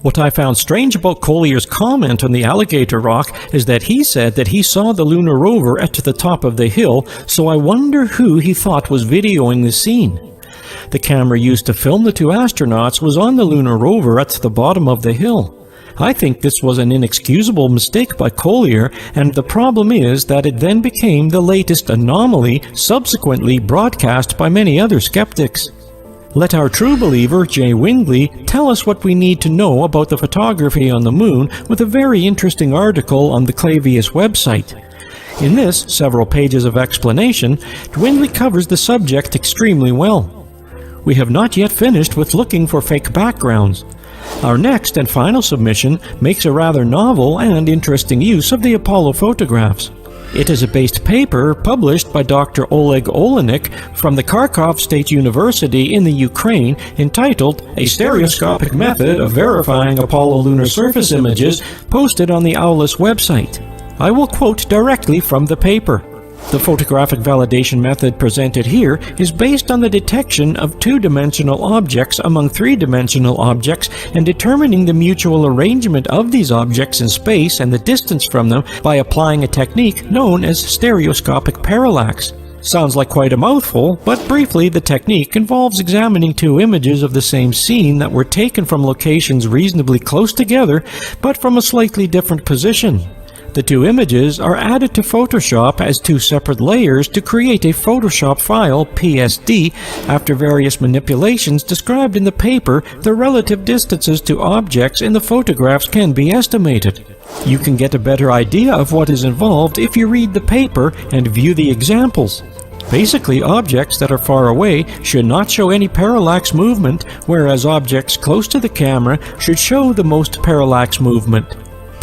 What I found strange about Collier's comment on the alligator rock is that he said that he saw the lunar rover at the top of the hill, so I wonder who he thought was videoing the scene. The camera used to film the two astronauts was on the lunar rover at the bottom of the hill. I think this was an inexcusable mistake by Collier, and the problem is that it then became the latest anomaly subsequently broadcast by many other skeptics. Let our true believer, Jay Wingley, tell us what we need to know about the photography on the moon with a very interesting article on the Clavius website. In this, several pages of explanation, Wingley covers the subject extremely well. We have not yet finished with looking for fake backgrounds. Our next and final submission makes a rather novel and interesting use of the Apollo photographs. It is a based paper published by Dr. Oleg Olenek from the Kharkov State University in the Ukraine entitled A Stereoscopic Method of Verifying Apollo Lunar Surface Images, posted on the AULIS website. I will quote directly from the paper. The photographic validation method presented here is based on the detection of two-dimensional objects among three-dimensional objects and determining the mutual arrangement of these objects in space and the distance from them by applying a technique known as stereoscopic parallax. Sounds like quite a mouthful, but briefly the technique involves examining two images of the same scene that were taken from locations reasonably close together but from a slightly different position. The two images are added to Photoshop as two separate layers to create a Photoshop file, PSD. After various manipulations described in the paper, the relative distances to objects in the photographs can be estimated. You can get a better idea of what is involved if you read the paper and view the examples. Basically, objects that are far away should not show any parallax movement, whereas objects close to the camera should show the most parallax movement.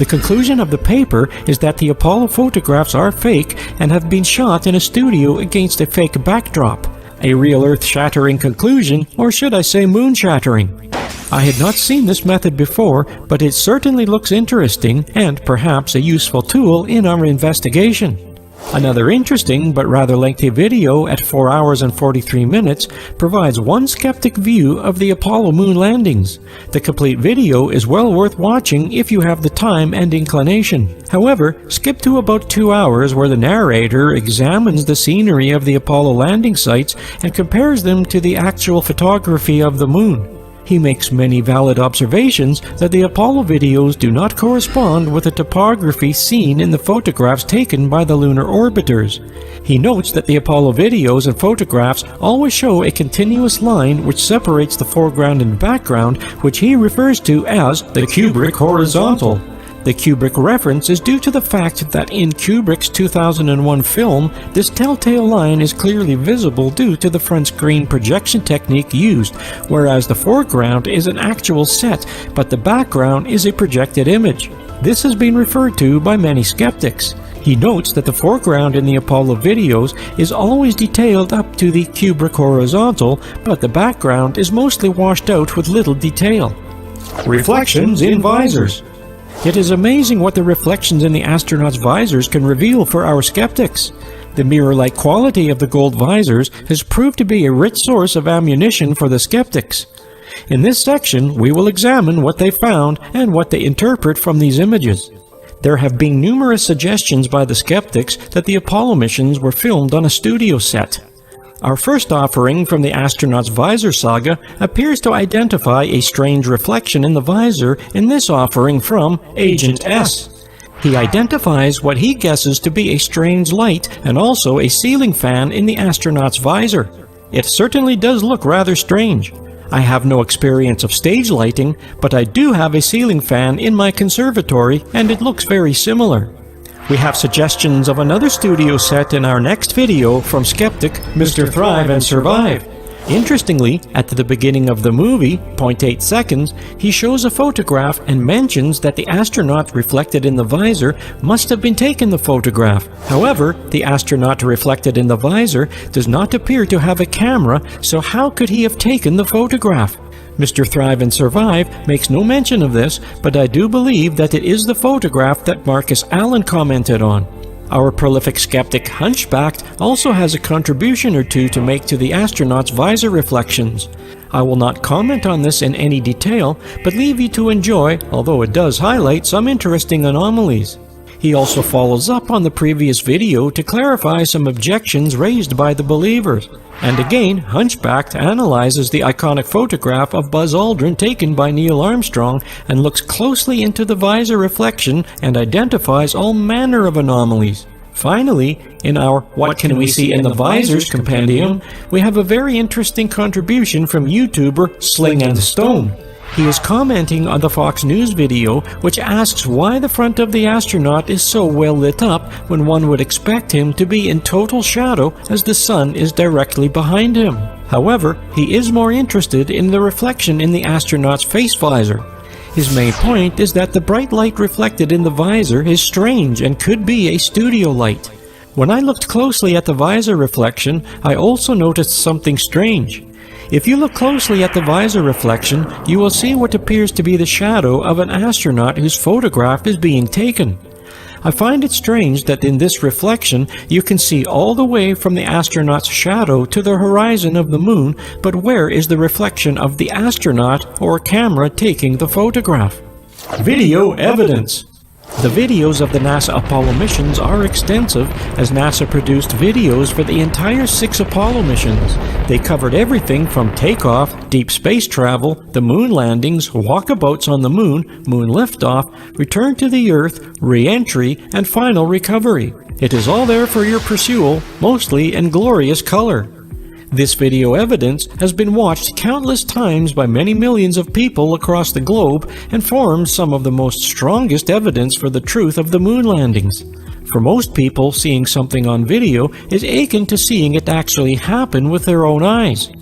The conclusion of the paper is that the Apollo photographs are fake and have been shot in a studio against a fake backdrop. A real earth-shattering conclusion, or should I say moon-shattering. I had not seen this method before, but it certainly looks interesting and perhaps a useful tool in our investigation. Another interesting but rather lengthy video at 4 hours and 43 minutes provides one skeptic view of the Apollo moon landings. The complete video is well worth watching if you have the time and inclination. However, skip to about 2 hours where the narrator examines the scenery of the Apollo landing sites and compares them to the actual photography of the moon. He makes many valid observations that the Apollo videos do not correspond with the topography seen in the photographs taken by the lunar orbiters. He notes that the Apollo videos and photographs always show a continuous line which separates the foreground and background, which he refers to as the Kubrick horizontal. The Kubrick reference is due to the fact that in Kubrick's 2001 film, this telltale line is clearly visible due to the front screen projection technique used, whereas the foreground is an actual set, but the background is a projected image. This has been referred to by many skeptics. He notes that the foreground in the Apollo videos is always detailed up to the Kubrick horizontal, but the background is mostly washed out with little detail. Reflections in visors. It is amazing what the reflections in the astronauts' visors can reveal for our skeptics. The mirror-like quality of the gold visors has proved to be a rich source of ammunition for the skeptics. In this section, we will examine what they found and what they interpret from these images. There have been numerous suggestions by the skeptics that the Apollo missions were filmed on a studio set. Our first offering from the astronaut's visor saga appears to identify a strange reflection in the visor in this offering from Agent S. He identifies what he guesses to be a strange light and also a ceiling fan in the astronaut's visor. It certainly does look rather strange. I have no experience of stage lighting, but I do have a ceiling fan in my conservatory and it looks very similar. We have suggestions of another studio set in our next video from skeptic Mr. Thrive and Survive. Interestingly, at the beginning of the movie, 0.8 seconds, he shows a photograph and mentions that the astronaut reflected in the visor must have been taking the photograph. However, the astronaut reflected in the visor does not appear to have a camera, so how could he have taken the photograph? Mr. Thrive and Survive makes no mention of this, but I do believe that it is the photograph that Marcus Allen commented on. Our prolific skeptic Hunchbacked also has a contribution or two to make to the astronaut's visor reflections. I will not comment on this in any detail, but leave you to enjoy, although it does highlight some interesting anomalies. He also follows up on the previous video to clarify some objections raised by the believers. And again, Hunchbacked analyzes the iconic photograph of Buzz Aldrin taken by Neil Armstrong and looks closely into the visor reflection and identifies all manner of anomalies. Finally, in our What Can We See in the Visors compendium, we have a very interesting contribution from YouTuber Sling and Stone. He is commenting on the Fox News video, which asks why the front of the astronaut is so well lit up when one would expect him to be in total shadow as the sun is directly behind him. However, he is more interested in the reflection in the astronaut's face visor. His main point is that the bright light reflected in the visor is strange and could be a studio light. When I looked closely at the visor reflection, I also noticed something strange. If you look closely at the visor reflection, you will see what appears to be the shadow of an astronaut whose photograph is being taken. I find it strange that in this reflection you can see all the way from the astronaut's shadow to the horizon of the moon, but where is the reflection of the astronaut or camera taking the photograph? Video evidence. The videos of the NASA Apollo missions are extensive, as NASA produced videos for the entire 6 Apollo missions. They covered everything from takeoff, deep space travel, the moon landings, walkabouts on the moon, moon liftoff, return to the Earth, re-entry, and final recovery. It is all there for your pursuit, mostly in glorious color. This video evidence has been watched countless times by many millions of people across the globe and forms some of the most strongest evidence for the truth of the moon landings. For most people, seeing something on video is akin to seeing it actually happen with their own eyes.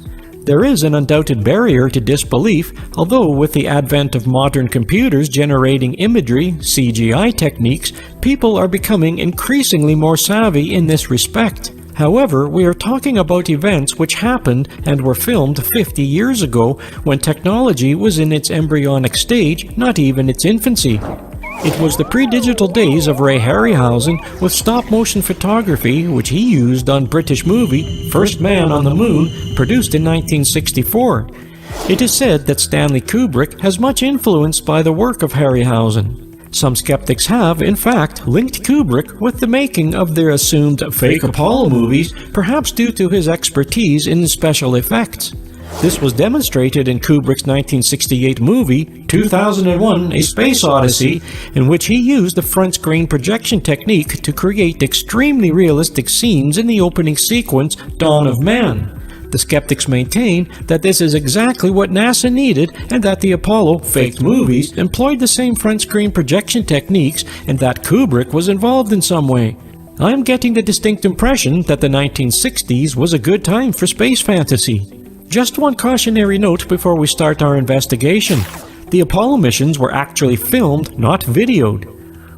There is an undoubted barrier to disbelief, although with the advent of modern computers generating imagery, CGI techniques, people are becoming increasingly more savvy in this respect. However, we are talking about events which happened and were filmed 50 years ago when technology was in its embryonic stage, not even its infancy. It was the pre-digital days of Ray Harryhausen with stop-motion photography, which he used on British movie First Man on the Moon, produced in 1964. It is said that Stanley Kubrick has much influence by the work of Harryhausen. Some skeptics have, in fact, linked Kubrick with the making of their assumed fake Apollo movies, perhaps due to his expertise in special effects. This was demonstrated in Kubrick's 1968 movie, 2001: A Space Odyssey, in which he used the front screen projection technique to create extremely realistic scenes in the opening sequence, Dawn of Man. The skeptics maintain that this is exactly what NASA needed and that the Apollo faked movies employed the same front screen projection techniques and that Kubrick was involved in some way. I am getting the distinct impression that the 1960s was a good time for space fantasy. Just one cautionary note before we start our investigation. The Apollo missions were actually filmed, not videoed.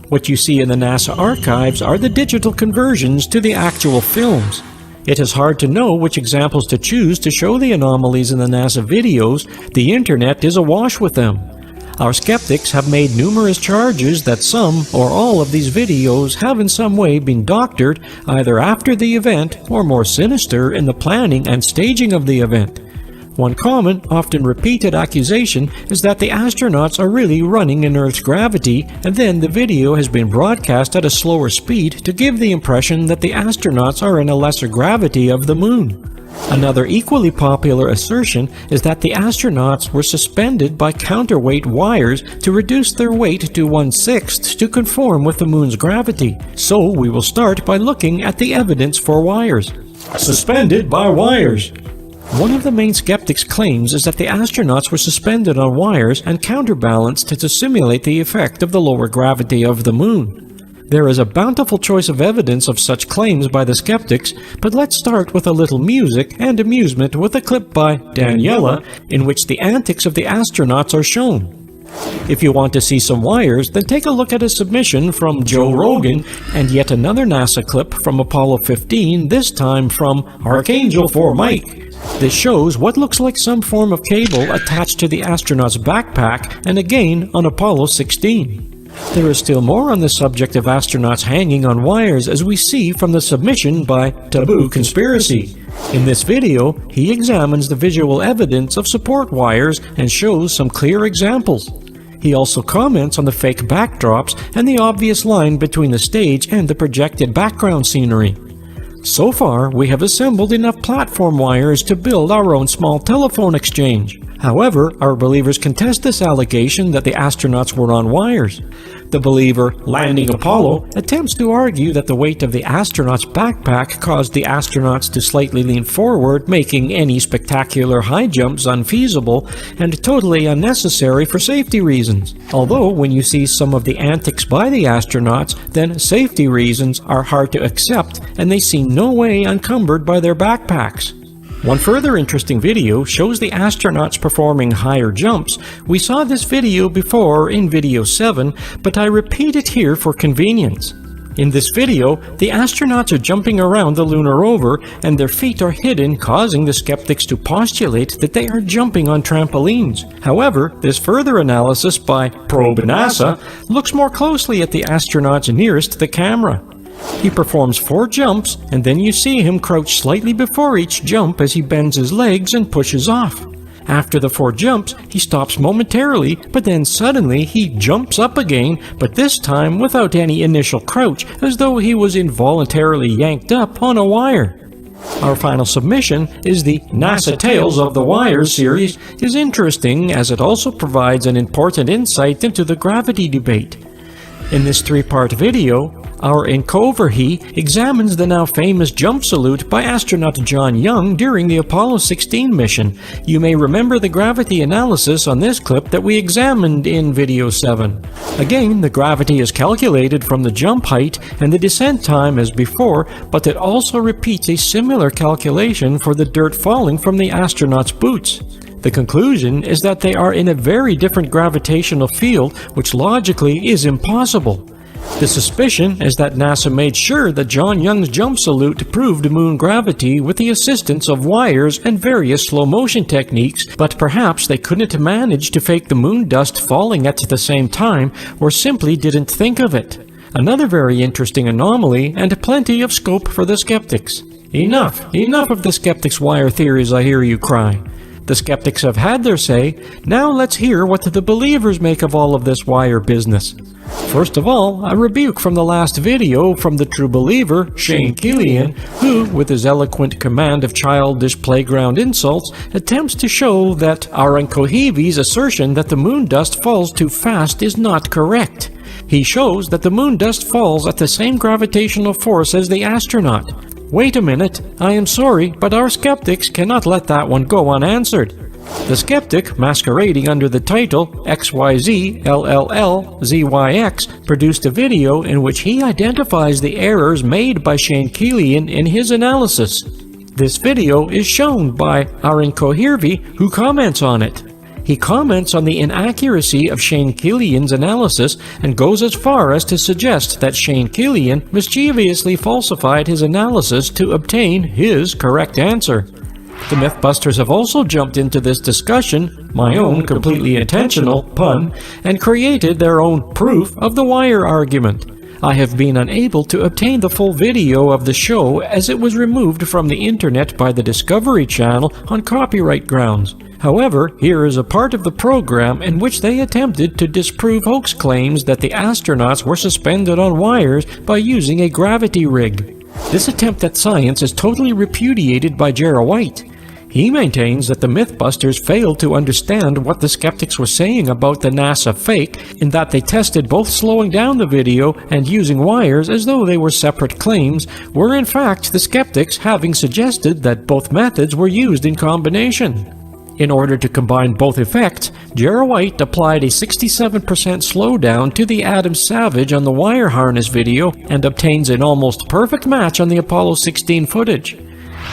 What you see in the NASA archives are the digital conversions to the actual films. It is hard to know which examples to choose to show the anomalies in the NASA videos. The internet is awash with them. Our skeptics have made numerous charges that some or all of these videos have in some way been doctored, either after the event or more sinister in the planning and staging of the event. One common, often repeated accusation is that the astronauts are really running in Earth's gravity, and then the video has been broadcast at a slower speed to give the impression that the astronauts are in a lesser gravity of the moon. Another equally popular assertion is that the astronauts were suspended by counterweight wires to reduce their weight to 1/6 to conform with the moon's gravity. So we will start by looking at the evidence for wires. Suspended by wires. One of the main skeptics' claims is that the astronauts were suspended on wires and counterbalanced to simulate the effect of the lower gravity of the moon. There is a bountiful choice of evidence of such claims by the skeptics, but let's start with a little music and amusement with a clip by Daniela in which the antics of the astronauts are shown. If you want to see some wires, then take a look at a submission from Joe Rogan and yet another NASA clip from Apollo 15, this time from Archangel for Mike. This shows what looks like some form of cable attached to the astronaut's backpack, and again on Apollo 16. There is still more on the subject of astronauts hanging on wires, as we see from the submission by Taboo Conspiracy. In this video, he examines the visual evidence of support wires and shows some clear examples. He also comments on the fake backdrops and the obvious line between the stage and the projected background scenery. So far, we have assembled enough platform wires to build our own small telephone exchange. However, our believers contest this allegation that the astronauts were on wires. The believer, Landing Apollo, attempts to argue that the weight of the astronaut's backpack caused the astronauts to slightly lean forward, making any spectacular high jumps unfeasible and totally unnecessary for safety reasons. Although, when you see some of the antics by the astronauts, then safety reasons are hard to accept and they seem no way encumbered by their backpacks. One further interesting video shows the astronauts performing higher jumps. We saw this video before in video 7, but I repeat it here for convenience. In this video, the astronauts are jumping around the lunar rover and their feet are hidden, causing the skeptics to postulate that they are jumping on trampolines. However, this further analysis by Probe NASA looks more closely at the astronauts nearest the camera. He performs 4 jumps, and then you see him crouch slightly before each jump as he bends his legs and pushes off. After the 4 jumps, he stops momentarily, but then suddenly he jumps up again, but this time without any initial crouch, as though he was involuntarily yanked up on a wire. Our final submission is the NASA Tales of the Wires series is interesting as it also provides an important insight into the gravity debate. In this 3-part video, our Incover-He examines the now famous jump salute by astronaut John Young during the Apollo 16 mission. You may remember the gravity analysis on this clip that we examined in video 7. Again, the gravity is calculated from the jump height and the descent time as before, but it also repeats a similar calculation for the dirt falling from the astronauts' boots. The conclusion is that they are in a very different gravitational field, which logically is impossible. The suspicion is that NASA made sure that John Young's jump salute proved moon gravity with the assistance of wires and various slow-motion techniques, but perhaps they couldn't manage to fake the moon dust falling at the same time, or simply didn't think of it. Another very interesting anomaly, and plenty of scope for the skeptics. Enough of the skeptics' wire theories, I hear you cry. The skeptics have had their say. Now let's hear what the believers make of all of this wire business. First of all, a rebuke from the last video from the true believer, Shane Killian, who, with his eloquent command of childish playground insults, attempts to show that Aaron Kohivi's assertion that the moon dust falls too fast is not correct. He shows that the moon dust falls at the same gravitational force as the astronaut. Wait a minute, I am sorry, but our skeptics cannot let that one go unanswered. The skeptic, masquerading under the title XYZ-LLL-ZYX, produced a video in which he identifies the errors made by Shane Killian in his analysis. This video is shown by Aaron Kohivi, who comments on it. He comments on the inaccuracy of Shane Killian's analysis and goes as far as to suggest that Shane Killian mischievously falsified his analysis to obtain his correct answer. The Mythbusters have also jumped into this discussion, my own completely intentional pun, and created their own proof of the wire argument. I have been unable to obtain the full video of the show as it was removed from the internet by the Discovery Channel on copyright grounds. However, here is a part of the program in which they attempted to disprove hoax claims that the astronauts were suspended on wires by using a gravity rig. This attempt at science is totally repudiated by Jara White. He maintains that the Mythbusters failed to understand what the skeptics were saying about the NASA fake, in that they tested both slowing down the video and using wires as though they were separate claims, were in fact the skeptics having suggested that both methods were used in combination. In order to combine both effects, Jara White applied a 67% slowdown to the Adam Savage on the wire harness video and obtains an almost perfect match on the Apollo 16 footage.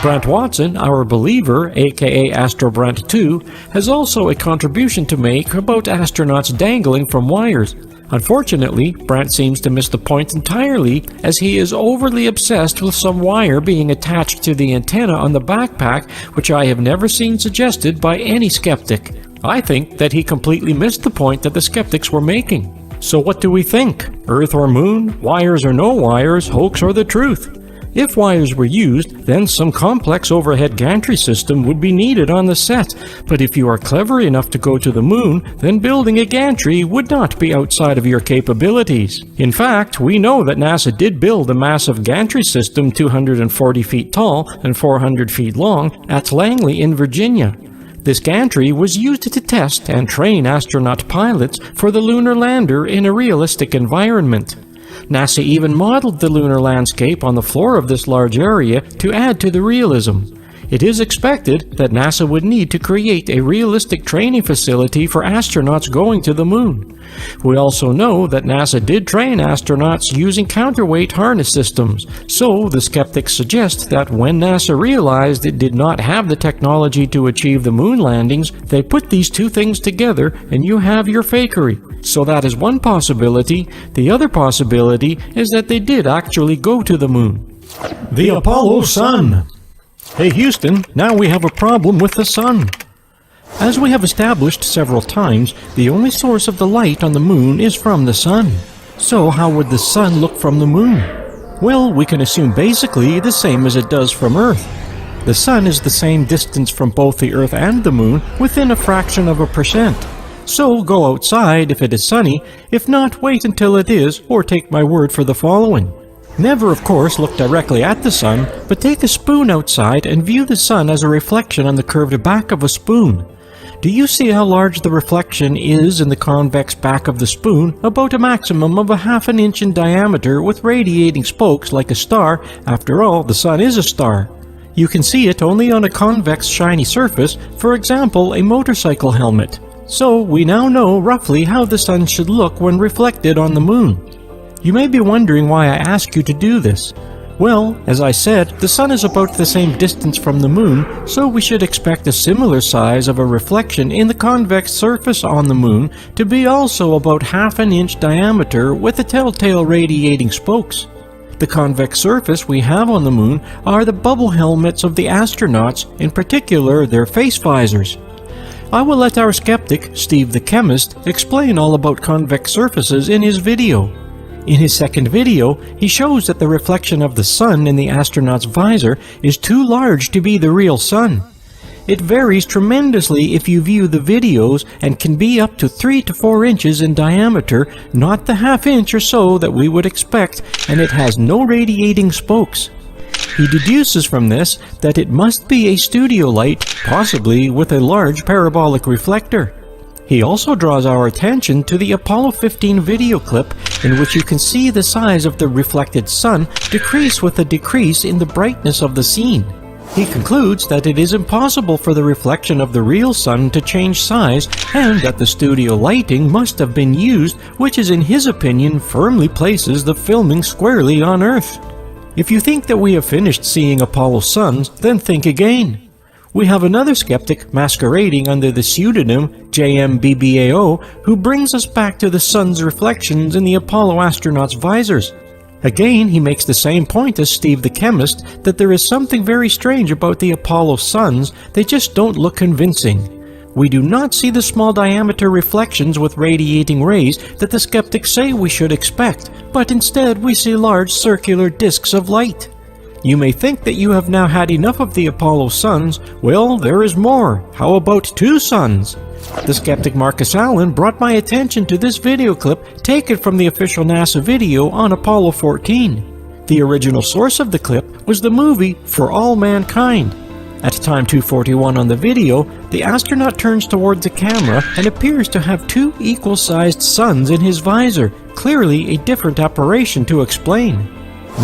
Brant Watson, our believer, aka AstroBrant 2, has also a contribution to make about astronauts dangling from wires. Unfortunately, Brant seems to miss the point entirely, as he is overly obsessed with some wire being attached to the antenna on the backpack, which I have never seen suggested by any skeptic. I think that he completely missed the point that the skeptics were making. So what do we think? Earth or moon? Wires or no wires? Hoax or the truth? If wires were used, then some complex overhead gantry system would be needed on the set, but if you are clever enough to go to the moon, then building a gantry would not be outside of your capabilities. In fact, we know that NASA did build a massive gantry system 240 feet tall and 400 feet long at Langley in Virginia. This gantry was used to test and train astronaut pilots for the lunar lander in a realistic environment. NASA even modeled the lunar landscape on the floor of this large area to add to the realism. It is expected that NASA would need to create a realistic training facility for astronauts going to the moon. We also know that NASA did train astronauts using counterweight harness systems, so the skeptics suggest that when NASA realized it did not have the technology to achieve the moon landings, they put these two things together and you have your fakery. So that is one possibility. The other possibility is that they did actually go to the moon. The Apollo Sun. Hey Houston, now we have a problem with the sun. As we have established several times, the only source of the light on the moon is from the sun. So how would the sun look from the moon? Well, we can assume basically the same as it does from Earth. The sun is the same distance from both the Earth and the moon within a fraction of a percent. So go outside if it is sunny, if not, wait until it is, or take my word for the following. Never, of course, look directly at the sun, but take a spoon outside and view the sun as a reflection on the curved back of a spoon. Do you see how large the reflection is in the convex back of the spoon? About a maximum of a ½ an inch in diameter with radiating spokes like a star. After all, the sun is a star. You can see it only on a convex shiny surface, for example, a motorcycle helmet. So we now know roughly how the sun should look when reflected on the moon. You may be wondering why I ask you to do this. Well, as I said, the sun is about the same distance from the moon, so we should expect a similar size of a reflection in the convex surface on the moon to be also about ½ an inch diameter with the telltale radiating spokes. The convex surface we have on the moon are the bubble helmets of the astronauts, in particular their face visors. I will let our skeptic, Steve the Chemist, explain all about convex surfaces in his video. In his second video, he shows that the reflection of the sun in the astronaut's visor is too large to be the real sun. It varies tremendously if you view the videos and can be up to 3 to 4 inches in diameter, not the ½ inch or so that we would expect, and it has no radiating spokes. He deduces from this that it must be a studio light, possibly with a large parabolic reflector. He also draws our attention to the Apollo 15 video clip in which you can see the size of the reflected sun decrease with a decrease in the brightness of the scene. He concludes that it is impossible for the reflection of the real sun to change size and that the studio lighting must have been used, which is in his opinion firmly places the filming squarely on Earth. If you think that we have finished seeing Apollo suns, then think again. We have another skeptic masquerading under the pseudonym JMBBAO who brings us back to the sun's reflections in the Apollo astronauts' visors. Again, he makes the same point as Steve the Chemist, that there is something very strange about the Apollo suns, they just don't look convincing. We do not see the small diameter reflections with radiating rays that the skeptics say we should expect, but instead we see large circular disks of light. You may think that you have now had enough of the Apollo suns. Well, there is more. How about 2 suns? The skeptic Marcus Allen brought my attention to this video clip taken from the official NASA video on Apollo 14. The original source of the clip was the movie For All Mankind. At time 241 on the video, the astronaut turns towards the camera and appears to have 2 equal-sized suns in his visor, clearly a different apparition to explain.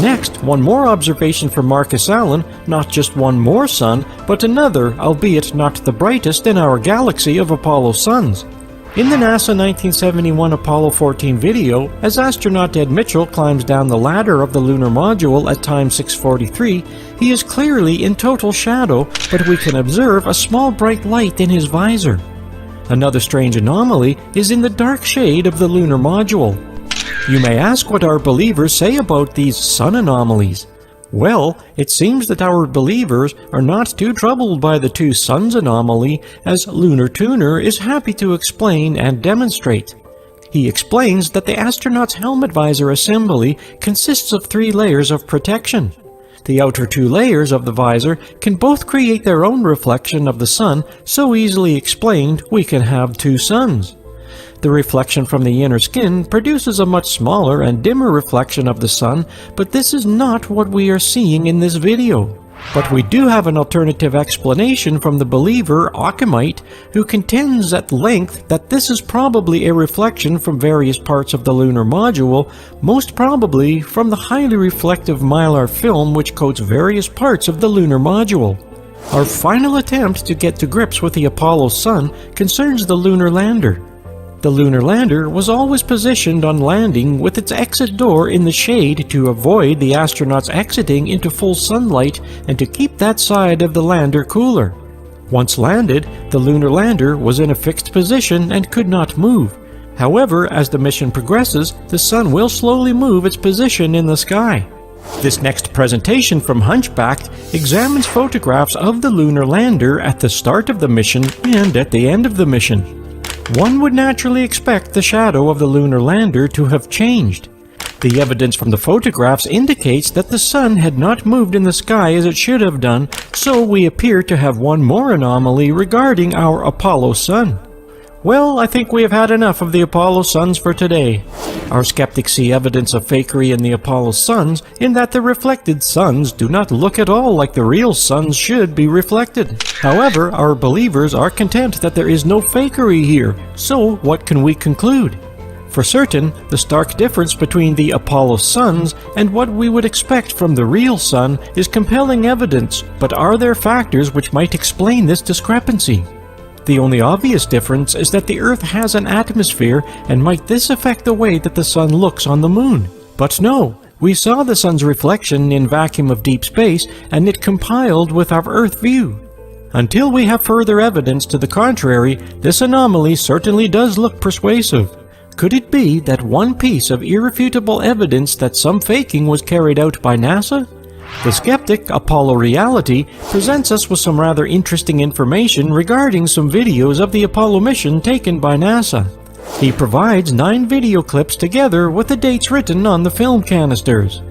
Next, one more observation from Marcus Allen, not just one more sun, but another, albeit not the brightest in our galaxy of Apollo suns. In the NASA 1971 Apollo 14 video, as astronaut Ed Mitchell climbs down the ladder of the lunar module at time 6:43, he is clearly in total shadow, but we can observe a small bright light in his visor. Another strange anomaly is in the dark shade of the lunar module. You may ask what our believers say about these sun anomalies. Well, it seems that our believers are not too troubled by the 2 suns anomaly, as Lunar Tuner is happy to explain and demonstrate. He explains that the astronaut's helmet visor assembly consists of 3 layers of protection. The outer 2 layers of the visor can both create their own reflection of the sun, so easily explained we can have 2 suns. The reflection from the inner skin produces a much smaller and dimmer reflection of the sun, but this is not what we are seeing in this video. But we do have an alternative explanation from the believer Akhamite, who contends at length that this is probably a reflection from various parts of the lunar module, most probably from the highly reflective mylar film which coats various parts of the lunar module. Our final attempt to get to grips with the Apollo sun concerns the lunar lander. The lunar lander was always positioned on landing with its exit door in the shade to avoid the astronauts exiting into full sunlight and to keep that side of the lander cooler. Once landed, the lunar lander was in a fixed position and could not move. However, as the mission progresses, the sun will slowly move its position in the sky. This next presentation from Hunchback examines photographs of the lunar lander at the start of the mission and at the end of the mission. One would naturally expect the shadow of the lunar lander to have changed. The evidence from the photographs indicates that the sun had not moved in the sky as it should have done, so we appear to have one more anomaly regarding our Apollo sun. Well, I think we have had enough of the Apollo suns for today. Our skeptics see evidence of fakery in the Apollo suns in that the reflected suns do not look at all like the real suns should be reflected. However, our believers are content that there is no fakery here, so what can we conclude? For certain, the stark difference between the Apollo suns and what we would expect from the real sun is compelling evidence, but are there factors which might explain this discrepancy? The only obvious difference is that the Earth has an atmosphere, and might this affect the way that the sun looks on the moon? But no, we saw the sun's reflection in vacuum of deep space, and it compiled with our Earth view. Until we have further evidence to the contrary, this anomaly certainly does look persuasive. Could it be that one piece of irrefutable evidence that some faking was carried out by NASA? The skeptic, Apollo Reality, presents us with some rather interesting information regarding some videos of the Apollo mission taken by NASA. He provides 9 video clips together with the dates written on the film canisters.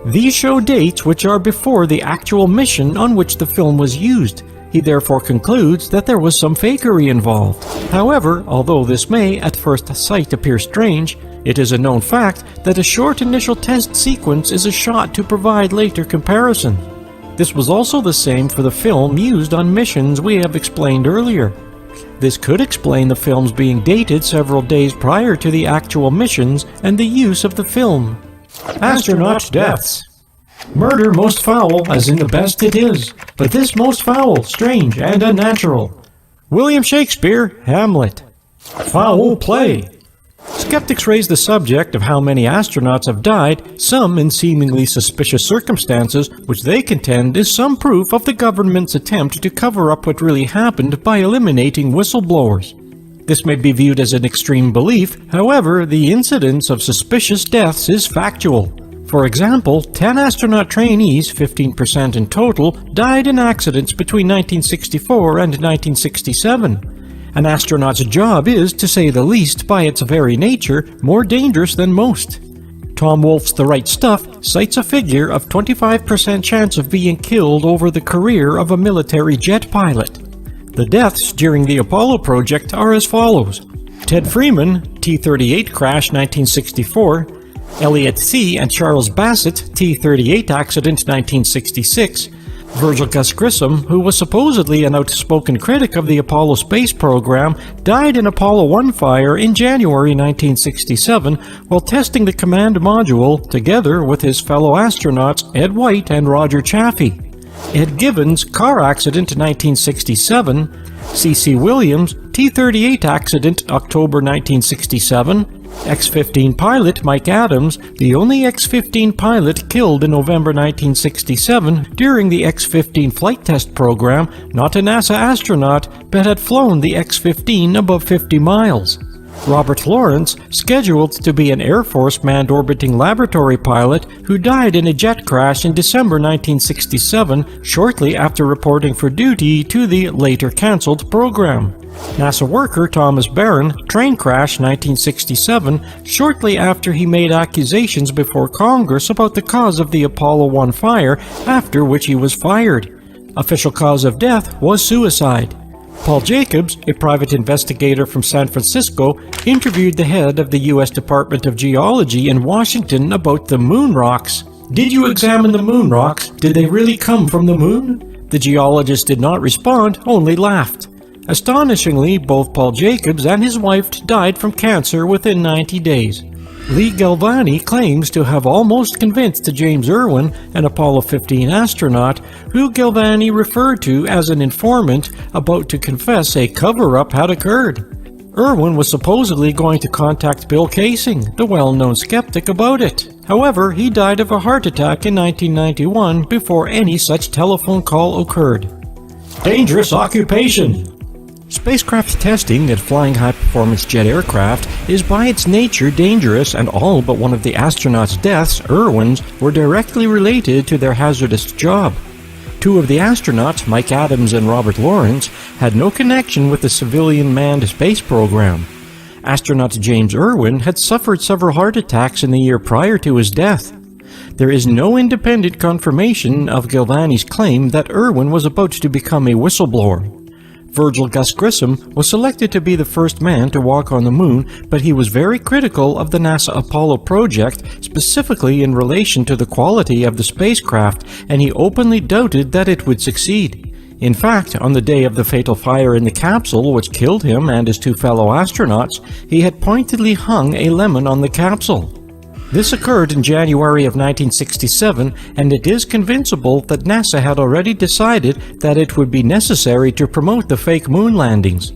These show dates which are before the actual mission on which the film was used. He therefore concludes that there was some fakery involved. However, although this may at first sight appear strange, it is a known fact that a short initial test sequence is a shot to provide later comparison. This was also the same for the film used on missions we have explained earlier. This could explain the films being dated several days prior to the actual missions and the use of the film. Astronaut deaths. Murder most foul, as in the best it is, but this most foul, strange, and unnatural. William Shakespeare, Hamlet. Foul play. Skeptics raise the subject of how many astronauts have died, some in seemingly suspicious circumstances, which they contend is some proof of the government's attempt to cover up what really happened by eliminating whistleblowers. This may be viewed as an extreme belief, however, the incidence of suspicious deaths is factual. For example, 10 astronaut trainees, 15% in total, died in accidents between 1964 and 1967. An astronaut's job is, to say the least, by its very nature, more dangerous than most. Tom Wolfe's The Right Stuff cites a figure of 25% chance of being killed over the career of a military jet pilot. The deaths during the Apollo project are as follows. Ted Freeman, T-38 crash 1964, Elliot C. and Charles Bassett, T-38 accident 1966, Virgil Gus Grissom, who was supposedly an outspoken critic of the Apollo space program, died in Apollo 1 fire in January 1967 while testing the command module together with his fellow astronauts Ed White and Roger Chaffee. Ed Givens, car accident 1967, C.C. Williams, T-38 accident October 1967, X-15 pilot Mike Adams, the only X-15 pilot killed in November 1967 during the X-15 flight test program, not a NASA astronaut, but had flown the X-15 above 50 miles. Robert Lawrence, scheduled to be an Air Force manned orbiting laboratory pilot who died in a jet crash in December 1967, shortly after reporting for duty to the later cancelled program. NASA worker Thomas Barron, train crash 1967, shortly after he made accusations before Congress about the cause of the Apollo 1 fire, after which he was fired. Official cause of death was suicide. Paul Jacobs, a private investigator from San Francisco, interviewed the head of the U.S. Department of Geology in Washington about the moon rocks. "Did you examine the moon rocks? Did they really come from the moon?" The geologist did not respond, only laughed. Astonishingly, both Paul Jacobs and his wife died from cancer within 90 days. Lee Galvani claims to have almost convinced James Irwin, an Apollo 15 astronaut, who Galvani referred to as an informant about to confess a cover-up had occurred. Irwin was supposedly going to contact Bill Kaysing, the well-known skeptic, about it. However, he died of a heart attack in 1991 before any such telephone call occurred. Dangerous occupation. Spacecraft testing at flying high-performance jet aircraft is by its nature dangerous, and all but one of the astronauts' deaths, Irwin's, were directly related to their hazardous job. Two of the astronauts, Mike Adams and Robert Lawrence, had no connection with the civilian manned space program. Astronaut James Irwin had suffered several heart attacks in the year prior to his death. There is no independent confirmation of Galvani's claim that Irwin was about to become a whistleblower. Virgil Gus Grissom was selected to be the first man to walk on the moon, but he was very critical of the NASA Apollo project, specifically in relation to the quality of the spacecraft, and he openly doubted that it would succeed. In fact, on the day of the fatal fire in the capsule which killed him and his two fellow astronauts, he had pointedly hung a lemon on the capsule. This occurred in January of 1967, and it is convincible that NASA had already decided that it would be necessary to promote the fake moon landings.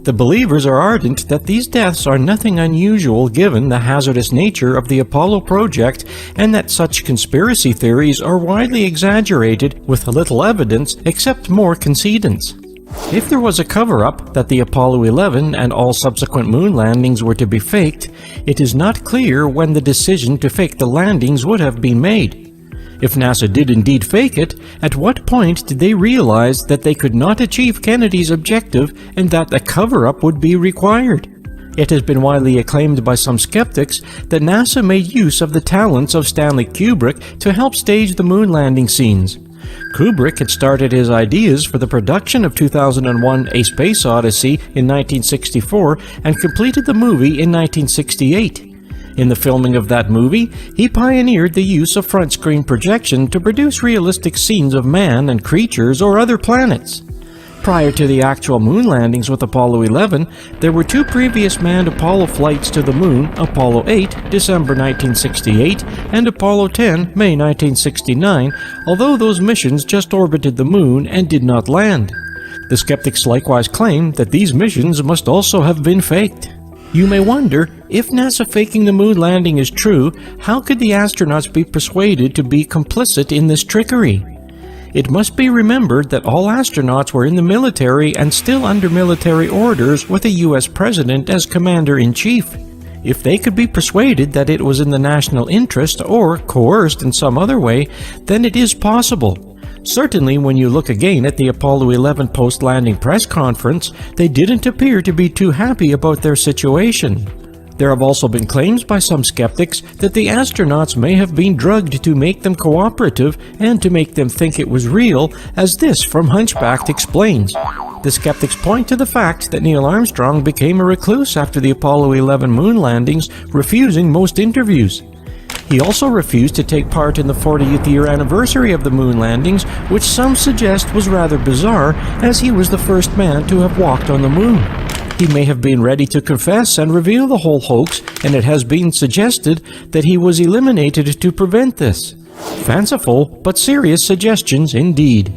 The believers are ardent that these deaths are nothing unusual given the hazardous nature of the Apollo project, and that such conspiracy theories are widely exaggerated with little evidence except more concedence. If there was a cover-up that the Apollo 11 and all subsequent moon landings were to be faked, it is not clear when the decision to fake the landings would have been made. If NASA did indeed fake it, at what point did they realize that they could not achieve Kennedy's objective and that a cover-up would be required? It has been widely acclaimed by some skeptics that NASA made use of the talents of Stanley Kubrick to help stage the moon landing scenes. Kubrick had started his ideas for the production of 2001: A Space Odyssey in 1964 and completed the movie in 1968. In the filming of that movie, he pioneered the use of front-screen projection to produce realistic scenes of man and creatures or other planets. Prior to the actual moon landings with Apollo 11, there were two previous manned Apollo flights to the moon, Apollo 8, December 1968, and Apollo 10, May 1969, although those missions just orbited the moon and did not land. The skeptics likewise claim that these missions must also have been faked. You may wonder, if NASA faking the moon landing is true, how could the astronauts be persuaded to be complicit in this trickery? It must be remembered that all astronauts were in the military and still under military orders with a U.S. president as commander-in-chief. If they could be persuaded that it was in the national interest or coerced in some other way, then it is possible. Certainly, when you look again at the Apollo 11 post-landing press conference, they didn't appear to be too happy about their situation. There have also been claims by some skeptics that the astronauts may have been drugged to make them cooperative and to make them think it was real, as this from Hunchbacked explains. The skeptics point to the fact that Neil Armstrong became a recluse after the Apollo 11 moon landings, refusing most interviews. He also refused to take part in the 40th year anniversary of the moon landings, which some suggest was rather bizarre, as he was the first man to have walked on the moon. He may have been ready to confess and reveal the whole hoax, and it has been suggested that he was eliminated to prevent this. Fanciful, but serious suggestions indeed.